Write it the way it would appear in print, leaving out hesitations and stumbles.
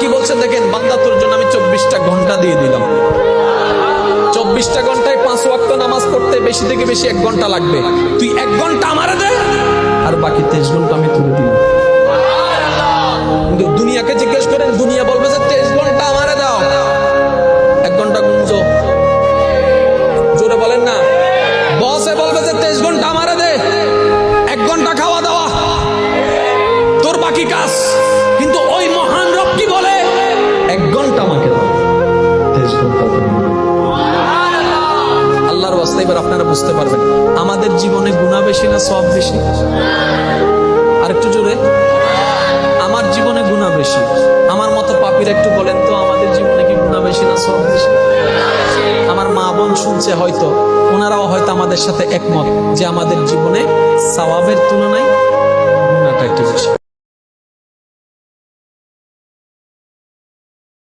কি বলছেন দেখেন, বান্দা তোর জন্য আমি 24টা ঘন্টা দিয়ে দিলাম। 24টা ঘন্টায় 5 ওয়াক্ত নামাজ পড়তে বেশি থেকে বেশি 1 ঘন্টা লাগবে। তুই 1 ঘন্টা আমারে দে, আর বাকি 23 ঘন্টা আমি তুলে দিলাম। কিন্তু দুনিয়াকে জিজ্ঞেস করেন, দুনিয়া বলবে যে 23 ঘন্টা আমারে দাও। 1 ঘন্টা গুঞ্জো, জোরে বলেন না। বসে বলবে যে 23 ঘন্টা আমারে দে, 1 ঘন্টা খাওয়া দাওয়া, তোর বাকি কাজ। কিন্তু ওই মহান রব কি বলে, 1 ঘন্টা আমাকে দাও, 23 ঘন্টা তুমি। আল্লাহর ওয়াস্তে এবার আপনারা বুঝতে পারবেন আমাদের জীবনে গুনাহ বেশি না সওয়াব বেশি? আরেকটু জোরে। আমার জীবনে গুনাহ বেশি। আমার মতো পাপীরা একটু বলেন তো, আমাদের জীবনে কি গুনাহ বেশি না সওয়াব বেশি? আমার মা বোন শুনছে হয়তো, ওনারাও হয়তো আমাদের সাথে একমত যে আমাদের জীবনে সওয়াবের তুলনায় গুনাহটা একটু বেশি।